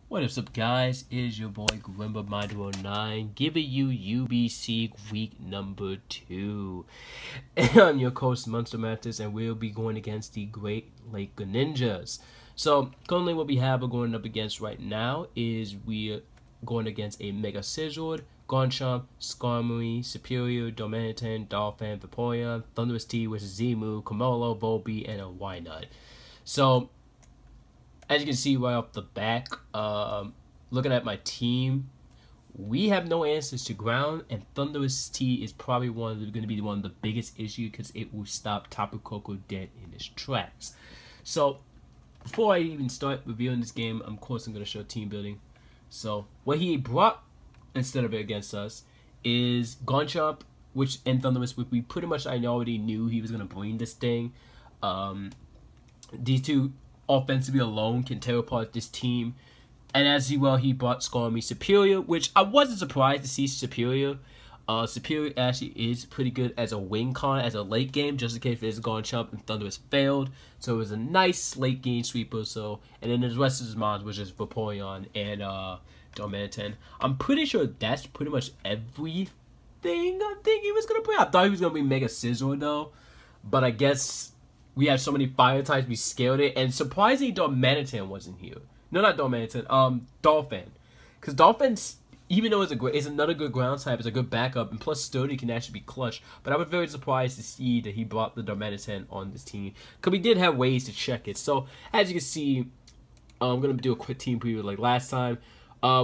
What is up, guys? It is your boy GrimbaMind09 giving you UBC week number 2. And I'm your coach Monster Mantis, and we'll be going against the Great Lake Greninjas. So currently what we have going up against right now is we're going against a Mega Scizor, Garchomp, Skarmory, Superior, Dominican, Dolphin, Vaporeon, Thundurus T, which is Zemu, Komolo, Volbeat, and a Wynut. So as you can see right off the back, looking at my team, we have no answers to ground, and Thundurus T is probably going to be one of the biggest issues because it will stop Tapu Koko dead in its tracks. So before I even start reviewing this game, of course I'm going to show team building. So what he brought instead of it against us is Garchomp, and Thundurus, which we pretty much I already knew he was going to bring this thing. These two offensively alone can tear apart this team. And as well, he brought Skarmory Superior, which I wasn't surprised to see Superior. Superior actually is pretty good as a win con, as a late game, just in case it's Garchomp and Thundurus failed. So it was a nice late game sweeper. So, and then the rest of his mons was just Vaporeon and Dominican. I'm pretty sure that's pretty much everything I think he was gonna bring. I thought he was gonna bring Mega Scizor though, but I guess we have so many fire types, we scaled it, and surprisingly, Dominican wasn't here. No, not Dominican. Dolphin, because Dolphin's, even though it's another good ground type, it's a good backup, and plus Sturdy can actually be clutch. But I was very surprised to see that he brought the Dominican on this team, because we did have ways to check it. So as you can see, I'm gonna do a quick team preview like last time.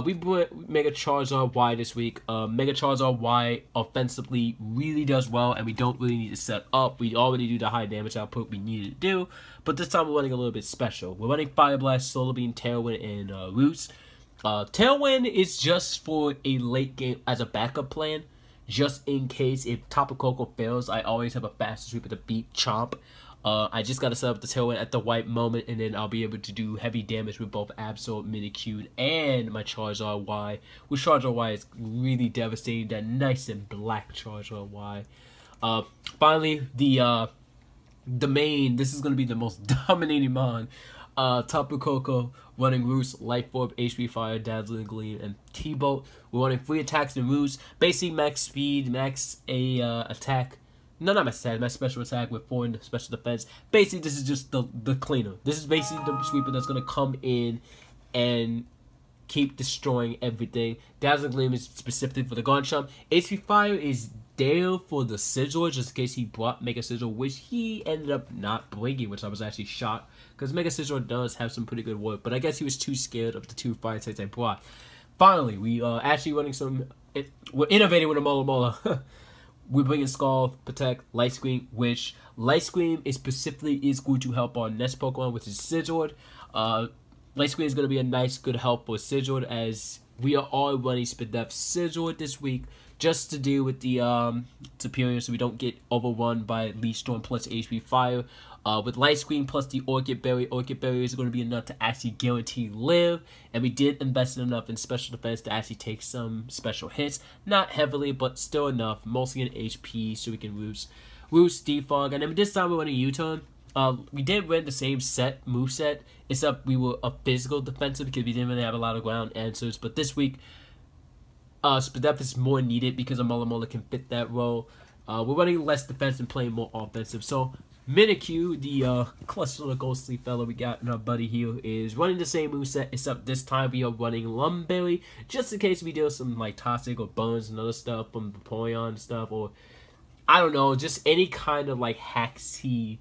We put Mega Charizard Y this week. Mega Charizard Y offensively really does well, and we don't really need to set up. We already do the high damage output we needed to do, but this time we're running a little bit special. We're running Fire Blast, Solar Beam, Tailwind, and Roots. Tailwind is just for a late game as a backup plan, just in case if Tapu Koko fails. I always have a faster sweeper to beat Chomp. I just got to set up the Tailwind at the right moment, and then I'll be able to do heavy damage with both Absol, Minikute, and my Charizard Y. Which Charizard Y is really devastating, that nice and black Charizard Y. Finally, the main, this is going to be the most dominating mon. Tapu Koko running Roots, Life Orb, HP Fire, Dazzling Gleam, and T-Bolt. We're running 3 attacks and Roots, basically max speed, max attack. No, not my stat, my special attack with 4 in the special defense. Basically, this is just the cleaner. This is basically the sweeper that's going to come in and keep destroying everything. Dazzling Gleam is specifically for the Garchomp. HP Fire is there for the Scizor, just in case he brought Mega Scizor, which he ended up not bringing, which I was actually shocked, because Mega Scizor does have some pretty good work, but I guess he was too scared of the 2 fire types I brought. Finally, we are actually running we're innovating with a Mola. We're bringing Scald, Protect, Light Screen, which Light Screen is specifically going to help our next Pokemon, which is Scizor. Light Screen is going to be a nice, good help for Scizor, as we are all running Spadef Scizor this week, just to deal with the Superior, so we don't get overrun by Leaf Storm plus HP Fire. With Light Screen plus the Orchid Berry is going to be enough to actually guarantee live, and we did invest enough in special defense to actually take some special hits. Not heavily, but still enough, mostly in HP, so we can Roots, Defog, and then this time we're running U-Turn. We did run the same move set, except we were a physical defensive because we didn't really have a lot of ground answers, but this week, Spadef is more needed because a Mola can fit that role. We're running less defense and playing more offensive, so Minikute, the clutch little ghostly fellow we got in our buddy here, is running the same moveset, except this time we are running Lumberry, just in case we deal some like Toxic or Bones and other stuff from Vaporeon and stuff, or I don't know, just any kind of like Haxy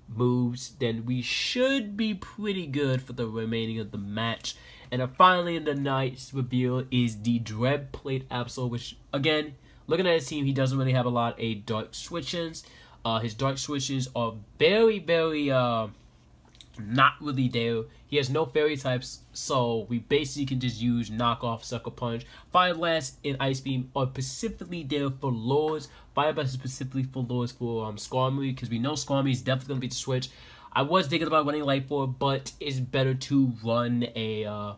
moves, then we should be pretty good for the remaining of the match. And finally in the night's reveal is the Dread Plate Absol, which again, looking at his team, he doesn't really have a lot of dark switches. His dark switches are very, very, not really there. He has no fairy types, so we basically can just use knockoff, Sucker Punch. Fire Blast and Ice Beam are specifically there for lures. Fire Blast is specifically for lures for Skarmory, because we know Skarmory is definitely going to be the switch. I was thinking about running Light Orb, but it's better to run a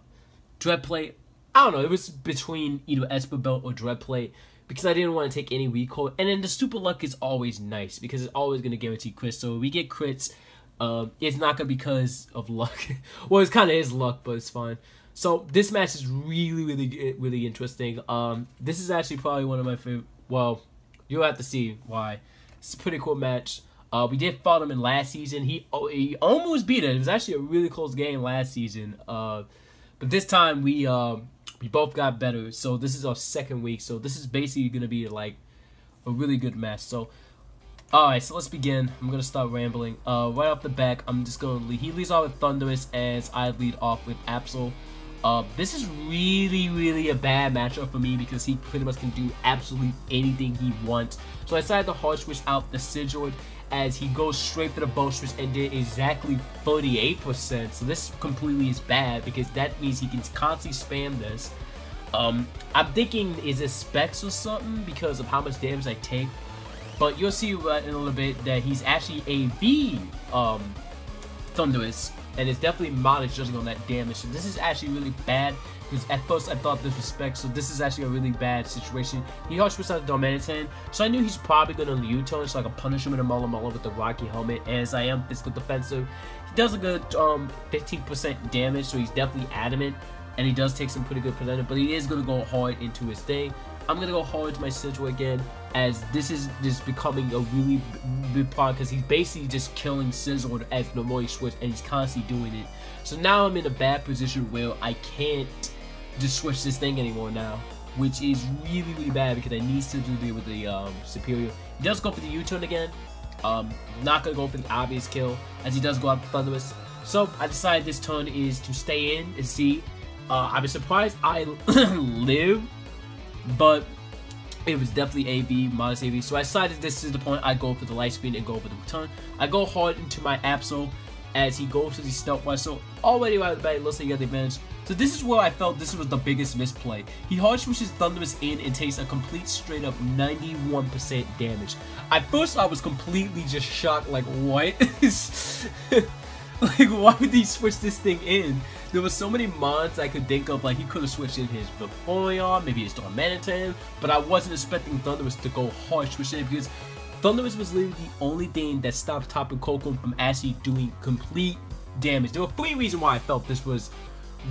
Dread Plate. I don't know, it was between either Esper Belt or Dread Plate, because I didn't want to take any recoil. And then the Super Luck is always nice, because it's always going to guarantee crits. So we get crits, it's not going to be because of luck. Well, it's kind of his luck, but it's fine. So this match is really interesting. This is actually probably one of my favorite. Well, you'll have to see why. It's a pretty cool match. We did follow him in last season. He almost beat it. It was actually a really close game last season. But this time we both got better. So this is our second week. So this is basically gonna be like a really good match. So alright, so let's begin. I'm gonna start rambling. Right off the back, I'm just gonna lead. He leads off with Thunderous as I lead off with Absol. This is really a bad matchup for me because he pretty much can do absolutely anything he wants. So I decided to hard switch out the Sigurd as he goes straight for the bow switch and did exactly 38%. So this completely is bad because that means he can constantly spam this. I'm thinking, is it specs or something because of how much damage I take? But you'll see right in a little bit that he's actually AV Thunderous, and it's definitely modded judging on that damage. So this is actually really bad because at first I thought this was spec, so this is actually a really bad situation. He hard switched out the Dominican, so I knew he's probably going to U-turn so I can punish him in a Mulla with the Rocky helmet. As I am physical defensive, he does a good 15% damage, so he's definitely adamant, and he does take some pretty good percentage, but he is going to go hard into his thing. I'm going to go hard into my Sigil again, as this is just becoming a really big problem because he's basically just killing Sizzle as the more he switch, and he's constantly doing it. So now I'm in a bad position where I can't just switch this thing anymore now, which is really bad because I need Sizzle to deal with the Superior. He does go for the U-turn again. Not going to go for the obvious kill as he does go out the Thunderous. So I decided this turn is to stay in and see. I was surprised I live, but it was definitely AV, modest AV. So I decided this is the point I go for the light speed and go for the return. I go hard into my Absol as he goes to the stealth wise. So already right at the back, it looks like he got the advantage. So this is where I felt this was the biggest misplay. He hard switches Thunderous in and takes a complete straight up 91% damage. At first I was completely just shocked, like what? Like why would he switch this thing in? There were so many mods I could think of, like he could have switched in his Vaporeon, maybe his Tormentor, but I wasn't expecting Thunderous to go hard switch in because Thunderous was literally the only thing that stopped Tapu Koko from actually doing complete damage. There were 3 reasons why I felt this was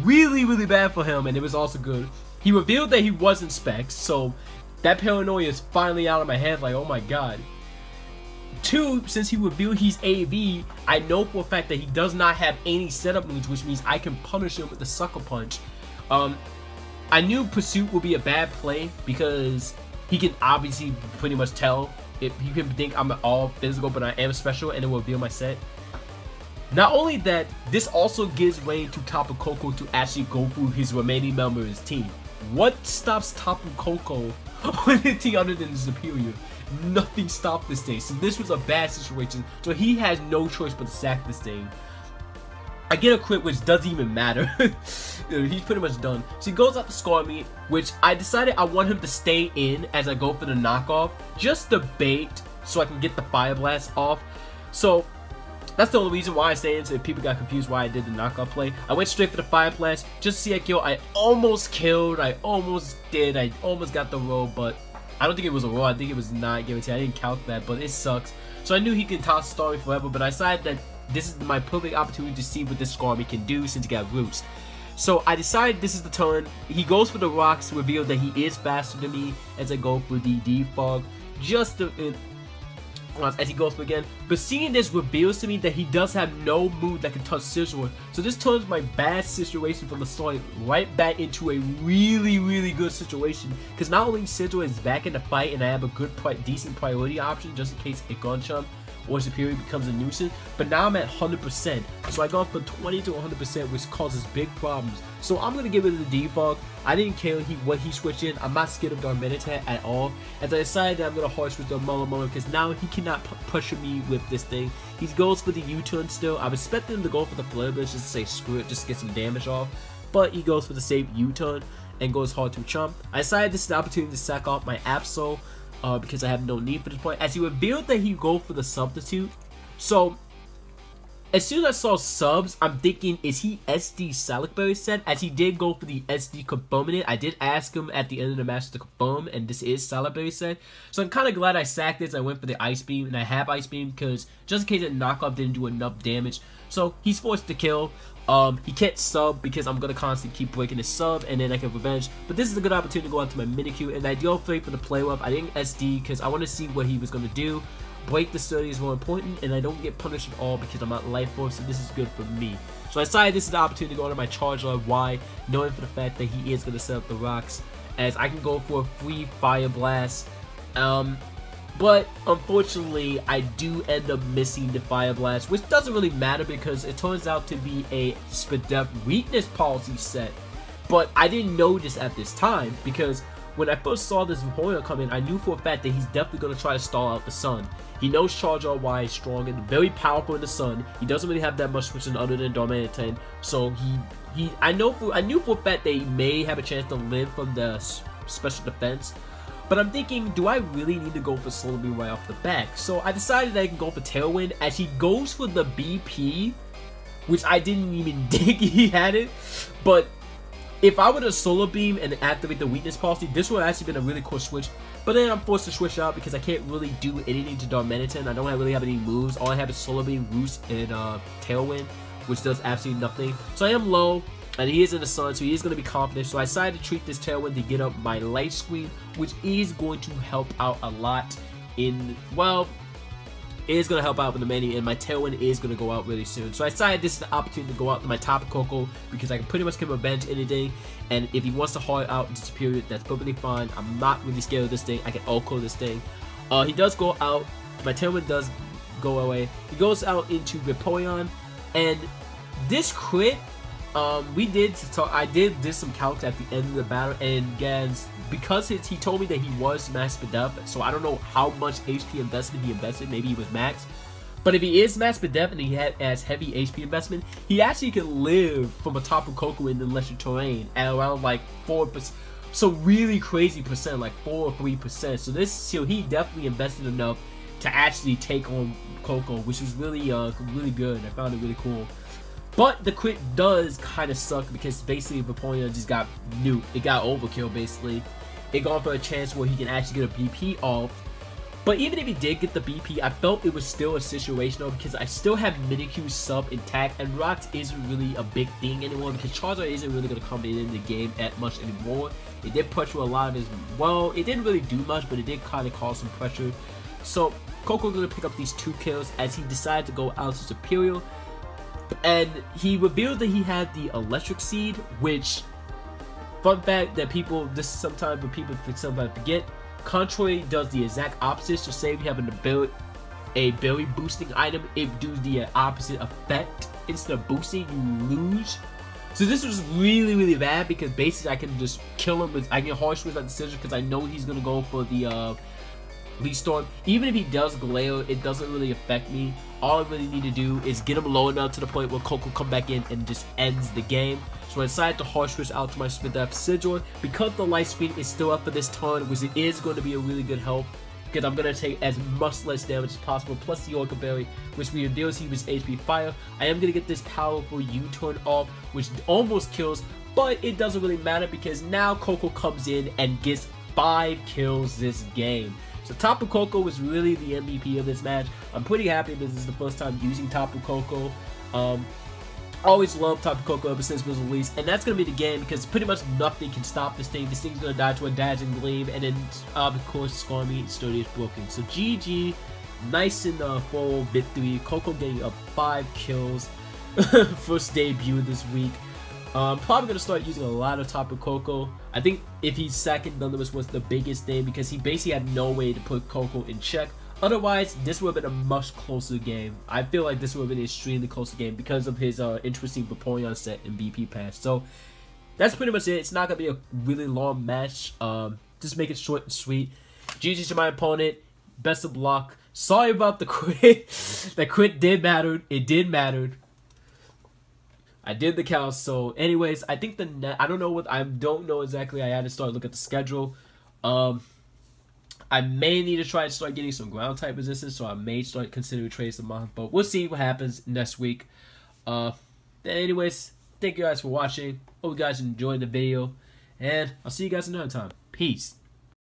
really bad for him, and it was also good. He revealed that he wasn't specs, so that paranoia is finally out of my head, like oh my god. 2, since he revealed he's AV, I know for a fact that he does not have any setup moves, which means I can punish him with the Sucker Punch. I knew Pursuit would be a bad play because he can obviously pretty much tell if you can think I'm all physical, but I am special, and it will reveal my set. Not only that, this also gives way to Tapu Koko to actually go through his remaining member of his team. What stops Tapu Koko on anything other than Superior? Nothing stopped this thing. So this was a bad situation. So he has no choice but to sack this thing. I get a crit, which doesn't even matter. He's pretty much done. So he goes out to score me, which I decided I want him to stay in as I go for the knockoff, just to bait so I can get the Fire Blast off. So that's the only reason why I stay in, so if people got confused why I did the knockoff play. I went straight for the Fire Blast just to see a kill. I almost killed. I almost did. I almost got the roll, but I don't think it was a roll. I think it was not guaranteed. I didn't count that, but it sucks. So I knew he could toss Starmie forever, but I decided that this is my perfect opportunity to see what this Starmie can do since he got roots. So I decided this is the turn. He goes for the rocks to reveal that he is faster than me as I go for the defog. Just to, as he goes for again. But seeing this reveals to me that he does have no move that can touch Scizor. So this turns my bad situation from the start right back into a really good situation. Because not only Scizor is back in the fight and I have a good, decent priority option just in case a Garchomp or Superior becomes a nuisance, but now I'm at 100%. So I go from 20 to 100%, which causes big problems. So I'm going to give it the defog. I didn't care what he switched in. I'm not scared of Darmanitan at all. As I decided that I'm going to hard switch the Mulla because now he cannot pressure me with this thing. He goes for the U-turn still. I was expecting him to go for the Flare Blitz just to say screw it, just to get some damage off. But he goes for the safe U-turn and goes hard to Chomp. I decided this is the opportunity to sack off my Absol because I have no need for this point. As he revealed that he go for the Substitute. So as soon as I saw subs, I'm thinking, is he SD Salicberry set? As he did go for the SD confirming it. I did ask him at the end of the match to confirm, and this is Salicberry set. So I'm kind of glad I sacked this. I went for the Ice Beam, and I have Ice Beam because just in case that knockoff didn't do enough damage So he's forced to kill. He can't sub because I'm gonna constantly keep breaking his sub, and then I can revenge. But this is a good opportunity to go out to my Minikyu, and the ideal play for the play rough. I didn't SD because I want to see what he was gonna do. Break the sturdy is more important, and I don't get punished at all because I'm not life force, so this is good for me. So I decided this is the opportunity to go into my Charizard Y, knowing for the fact that he is gonna set up the rocks, as I can go for a free Fire Blast. But unfortunately, I do end up missing the Fire Blast, which doesn't really matter because it turns out to be a Spadef weakness policy set. But I didn't know this at this time because when I first saw this Vaporeon come in, I knew for a fact that he's definitely going to try to stall out the Sun. He knows Charizard Y is strong and very powerful in the Sun. He doesn't really have that much switching other than Darmanitan, so I knew for a fact that he may have a chance to live from the special defense. But I'm thinking, do I really need to go for Solar Beam right off the back? So I decided that I can go for Tailwind as he goes for the BP, which I didn't even think he had it. But if I were to Solar Beam and activate the weakness policy, this would have actually been a really cool switch. But then I'm forced to switch out because I can't really do anything to Darmanitan. I don't really have any moves. All I have is Solar Beam, Roost, and Tailwind, which does absolutely nothing. So I am low. And he is in the Sun, so he is going to be confident. So I decided to treat this Tailwind to get up my light screen, which is going to help out a lot in, well, it is going to help out with the menu, and my Tailwind is going to go out really soon. So I decided this is the opportunity to go out to my Tapu Koko because I can pretty much get revenge anything. And if he wants to hard out into Superior, that's perfectly fine. I'm not really scared of this thing. I can Oko this thing. He does go out. My Tailwind does go away. He goes out into Vaporeon, and this crit. I did some calcs at the end of the battle, and Gans, because he told me that he was max Spadef, so I don't know how much HP investment he invested. Maybe he was max, but if he is max Spadef and he has heavy HP investment, he actually can live from a Tapu Koko in the lesser terrain at around like 4%. So really crazy percent, like 4 or 3%. So he definitely invested enough to actually take on Koko, which was really really good. I found it really cool. But the crit does kind of suck because basically Vaporeon just got nuked. It got overkill basically. It gone for a chance where he can actually get a BP off. But even if he did get the BP, I felt it was still a situational because I still have Minikyu sub intact, and Rocks isn't really a big thing anymore because Charizard isn't really going to come in the game that much anymore. It did pressure a lot of his, well, it didn't really do much, but it did kind of cause some pressure. So Koko going to pick up these 2 kills as he decided to go out to Superior. And he revealed that he had the Electric Seed, which, fun fact that this is sometimes what people sometimes forget, Contrary does the exact opposite. So say if you have a berry boosting item, it does the opposite effect. Instead of boosting, you lose. So this was really, really bad because basically I can just kill him I can harsh with that decision because I know he's gonna go for the Leaf Storm. Even if he does Galeo, it doesn't really affect me. All I really need to do is get him low enough to the point where Koko come back in and just ends the game. So I decided to harsh switch out to my Spadef Sigil because the light screen is still up for this turn, which it is going to be a really good help because I'm going to take as much less damage as possible, plus the Orca Berry, which reveals he was HP Fire. I am going to get this powerful U-turn off, which almost kills, but it doesn't really matter because now Koko comes in and gets 5 kills this game. So Tapu Koko was really the MVP of this match. I'm pretty happy this is the first time using Tapu Koko. Always loved Tapu Koko ever since it was released, and that's going to be the game because pretty much nothing can stop this thing. This thing's going to die to a dazzling gleam, and then of course Skarmy Sturdy is broken. So GG, nice and full victory. Koko getting up 5 kills. First debut this week. Probably going to start using a lot of Tapu Koko. I think if he's second, Thunderous was the biggest thing because he basically had no way to put Koko in check. Otherwise, this would have been a much closer game. I feel like this would have been an extremely closer game because of his interesting Vaporeon set and BP pass. So, that's pretty much it. It's not going to be a really long match. Just make it short and sweet. GG to my opponent. Best of luck. Sorry about the crit. That crit did matter. It did matter. I did the count. So, anyways, I think I don't know exactly. I had to start looking at the schedule. I may need to try to start getting some ground type resistance, so I may start considering trading some month, but we'll see what happens next week. Anyways, thank you guys for watching. Hope you guys enjoyed the video, and I'll see you guys another time. Peace.